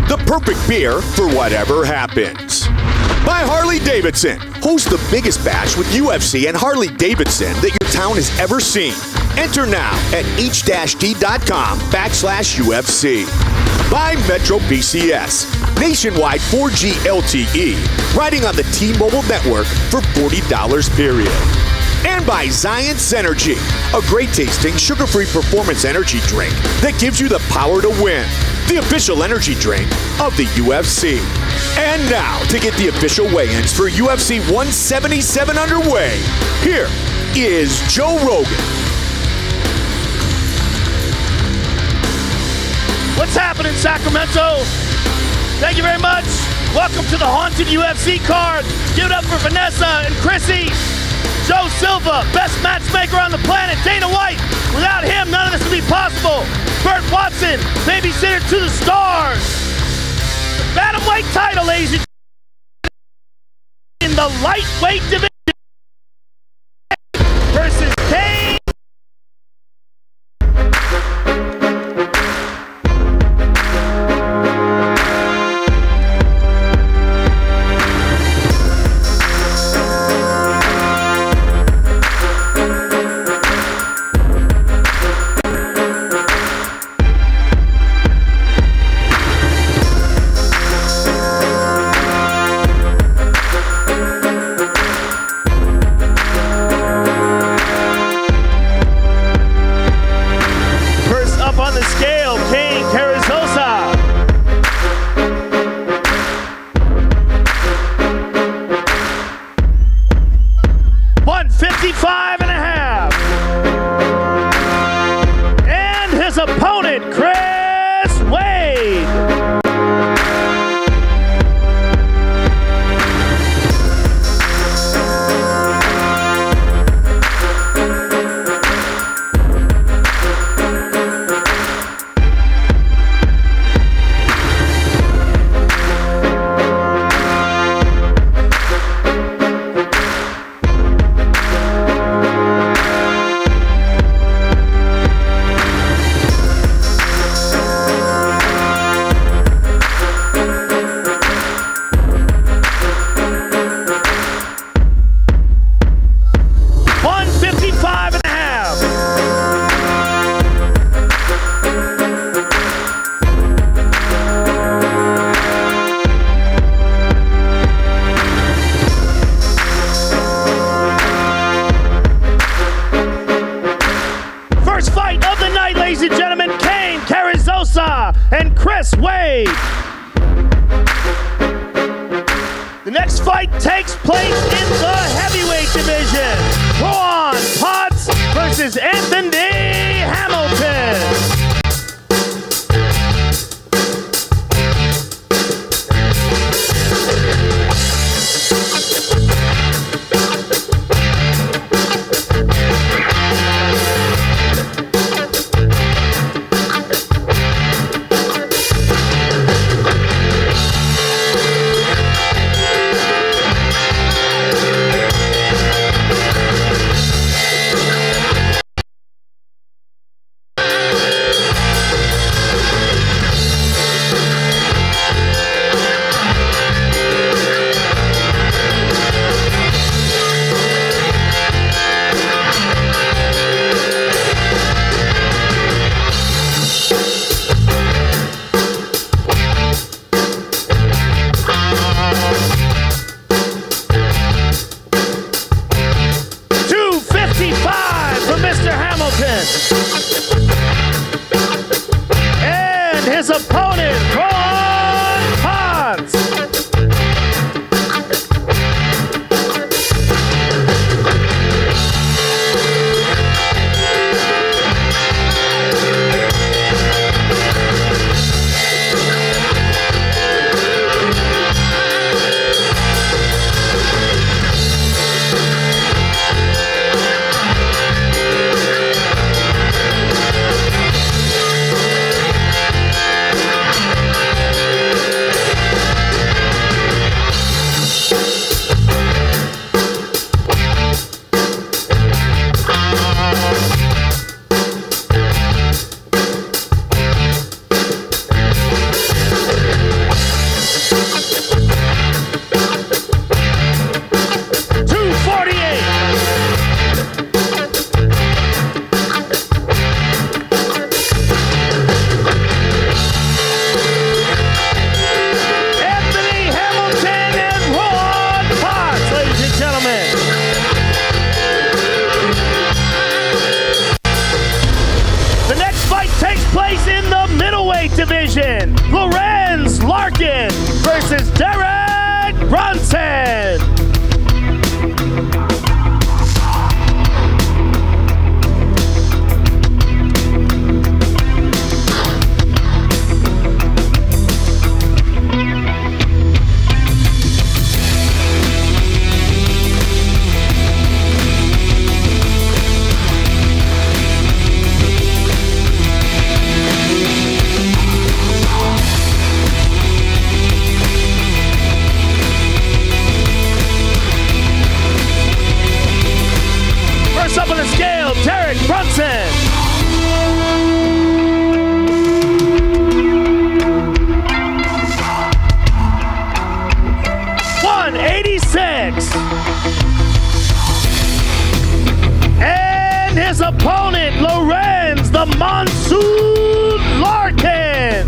the perfect beer for whatever happens. By Harley-Davidson, host the biggest bash with UFC and Harley-Davidson that your town has ever seen. Enter now at H-E.A.T.com/UFC. By Metro PCS, nationwide 4G LTE, riding on the T-Mobile network for $40 period. And by Zions Energy, a great tasting sugar-free performance energy drink that gives you the power to win. The official energy drink of the UFC. And now, to get the official weigh-ins for UFC 177 underway, here is Joe Rogan. What's happening, Sacramento? Thank you very much. Welcome to the haunted UFC card. Give it up for Vanessa and Chrissy. Joe Silva, best matchmaker on the planet. Dana White, without him, none of this would be possible. Burt Watson, babysitter to the stars. The bantamweight title, ladies and gentlemen, in the lightweight division versus Kane. The next fight takes place in the heavyweight division. Ron Potts versus Anthony Hamilton. Brunson. Up on the scale, Derek Brunson. $186. And his opponent, Lorenz the Monsoon Larkin.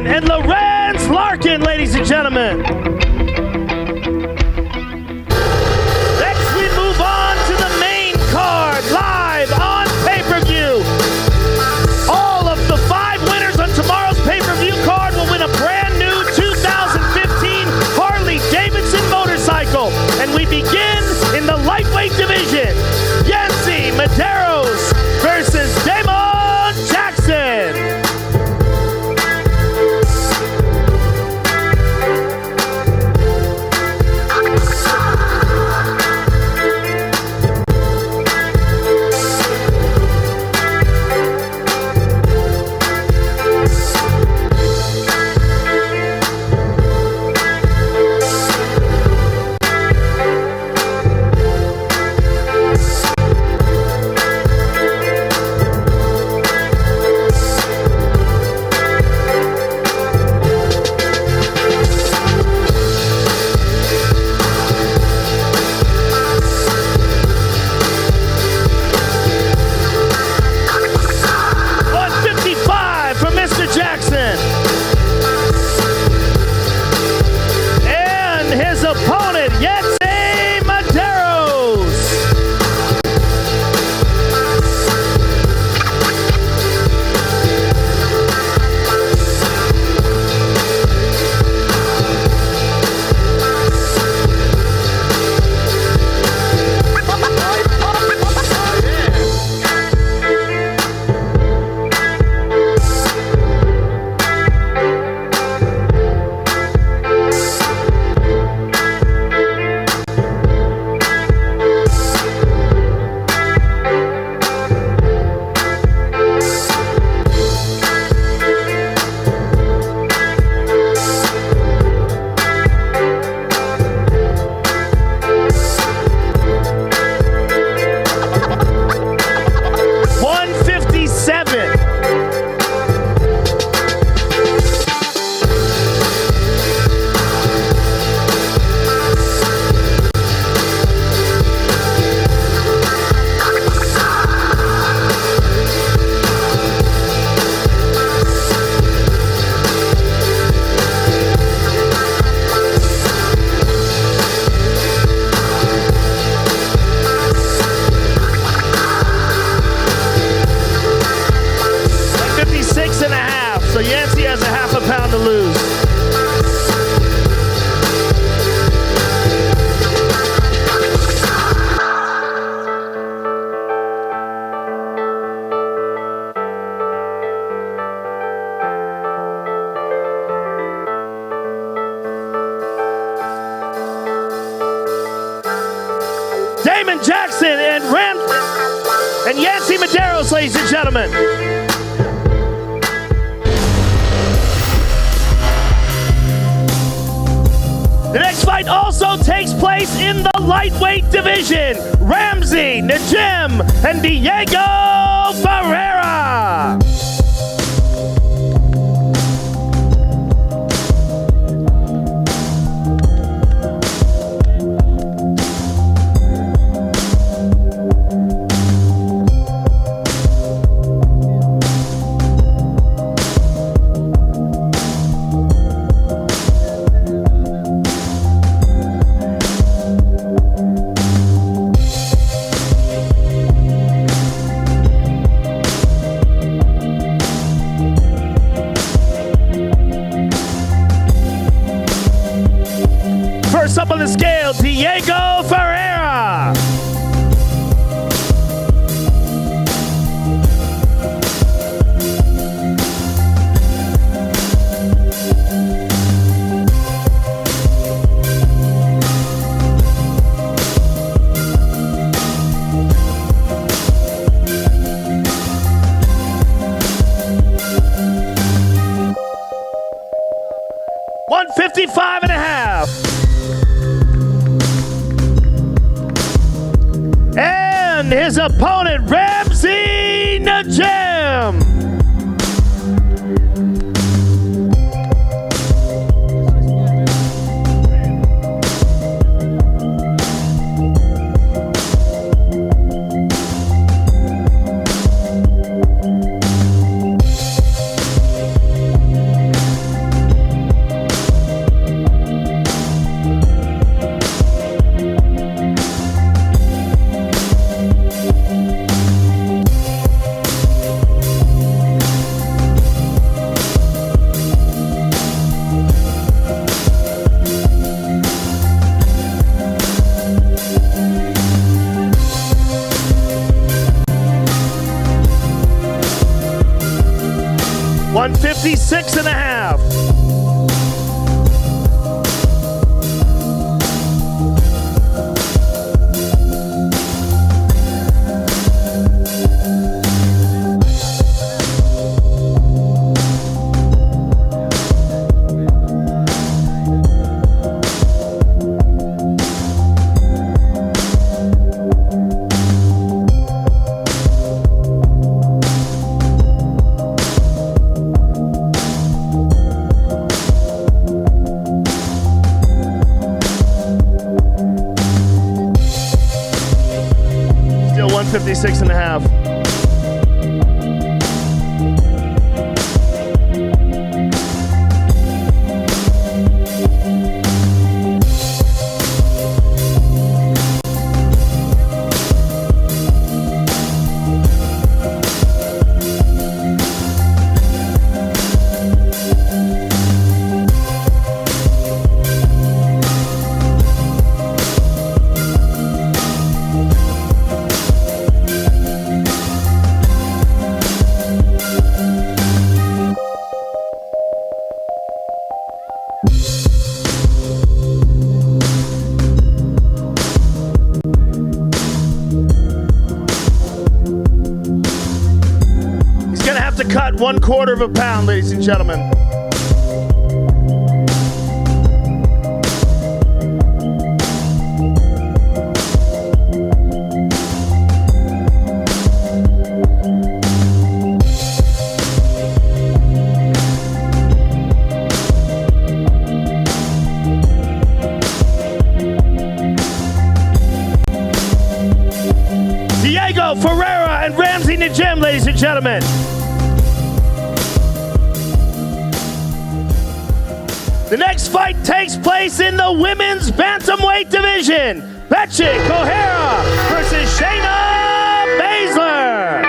And Lorenz Larkin, ladies and gentlemen. Next, we move on to the main card, live on pay-per-view. All of the 5 winners on tomorrow's pay-per-view card will win a brand new 2015 Harley-Davidson motorcycle. And we begin in the lightweight division. Yancy Medeiros versus Damon Jackson. Damon Jackson and Yancy Medeiros, ladies and gentlemen. next fight also takes place in the lightweight division. Ramsey Najem and Diego Ferreira. Up on the scale, Diego Ferreira. $155.5. And his opponent, Ramsey Najem. $156.5. Still 156.5. To cut 1/4 of a pound, ladies and gentlemen. Diego Ferreira and Ramsey Najem, ladies and gentlemen. The next fight takes place in the women's bantamweight division. Betchik O'Hara versus Shayna Baszler.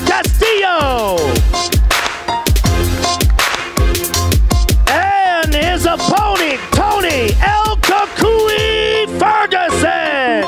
Castillo. And his opponent, Tony El Kakui Ferguson.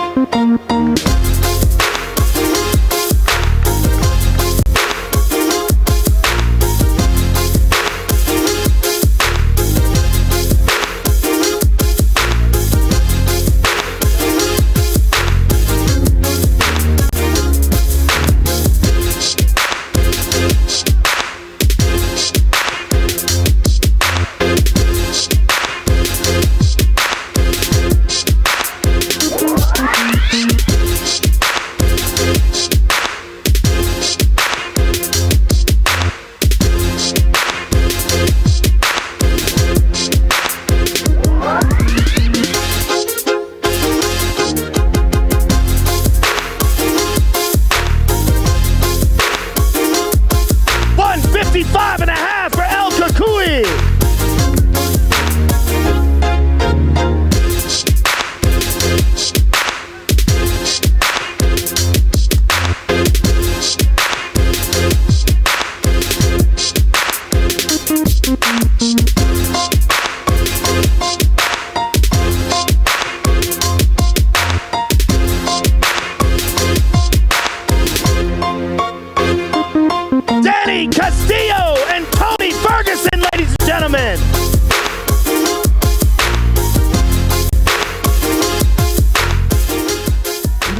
Castillo and Tony Ferguson, ladies and gentlemen.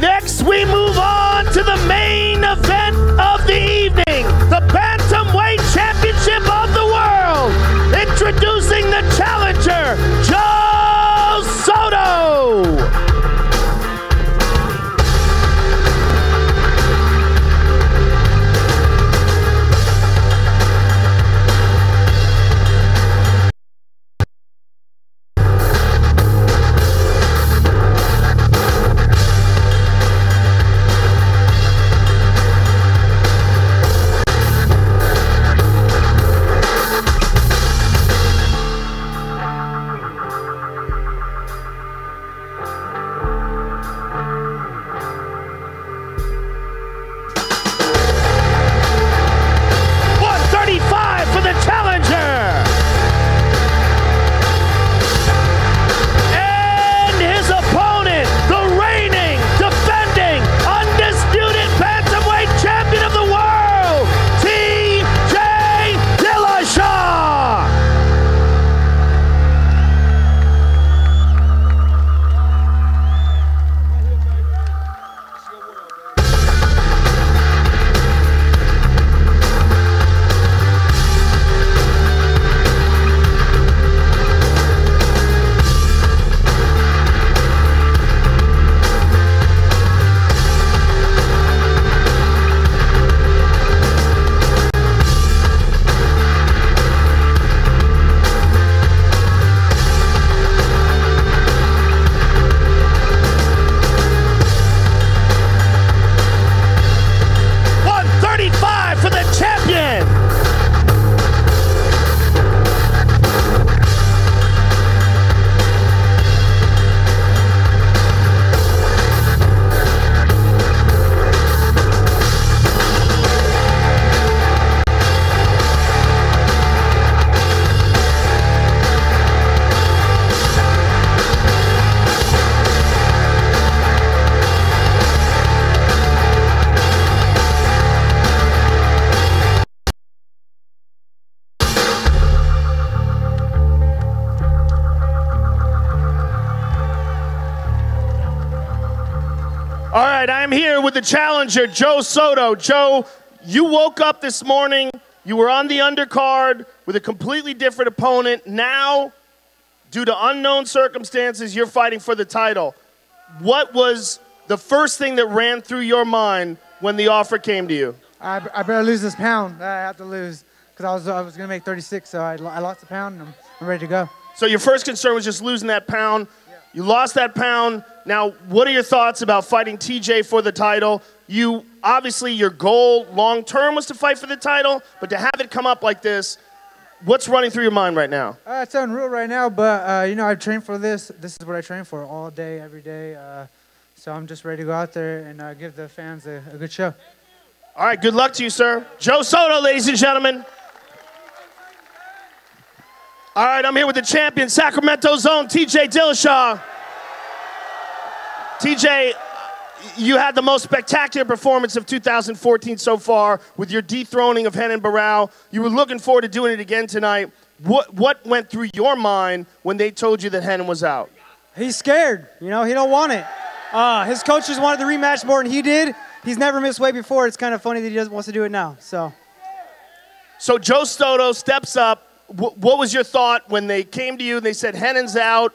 Next, we move on to the main event of the evening, the bantamweight championship of the world. Introducing the challenger, Joe Soto. All right, I'm here with the challenger, Joe Soto. Joe, you woke up this morning, you were on the undercard with a completely different opponent. Now, due to unknown circumstances, you're fighting for the title. What was the first thing that ran through your mind when the offer came to you? I better lose this pound. I have to lose because I was going to make 36, so I lost a pound, and I'm ready to go. So your first concern was just losing that pound. Yeah. You lost that pound. Now, what are your thoughts about fighting TJ for the title? You obviously, your goal long-term was to fight for the title, but to have it come up like this, what's running through your mind right now? It's unreal right now, but, you know, I've trained for this. This is what I train for all day, every day. So I'm just ready to go out there and give the fans a good show. All right, good luck to you, sir. Joe Soto, ladies and gentlemen. All right, I'm here with the champion, Sacramento's own TJ Dillashaw. TJ, you had the most spectacular performance of 2014 so far with your dethroning of Renan Barão. You were looking forward to doing it again tonight. What went through your mind when they told you that Renan was out? He's scared. You know, he don't want it. His coaches wanted the rematch more than he did. He's never missed weight before. It's kind of funny that he wants to do it now. So Joe Soto steps up. What was your thought when they came to you and they said, Renan's out,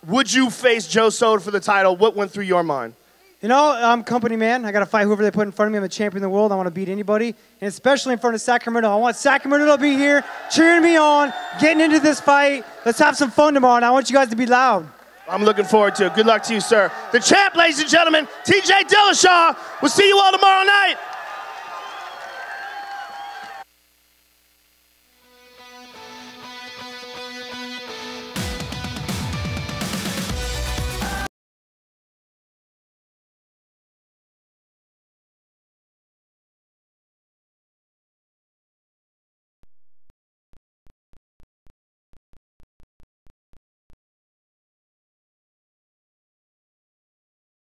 would you face Joe Soto for the title? What went through your mind? You know, I'm company man. I got to fight whoever they put in front of me. I'm a champion of the world. I want to beat anybody, and especially in front of Sacramento. I want Sacramento to be here, cheering me on, getting into this fight. Let's have some fun tomorrow, and I want you guys to be loud. I'm looking forward to it. Good luck to you, sir. The champ, ladies and gentlemen, TJ Dillashaw. We'll see you all tomorrow night.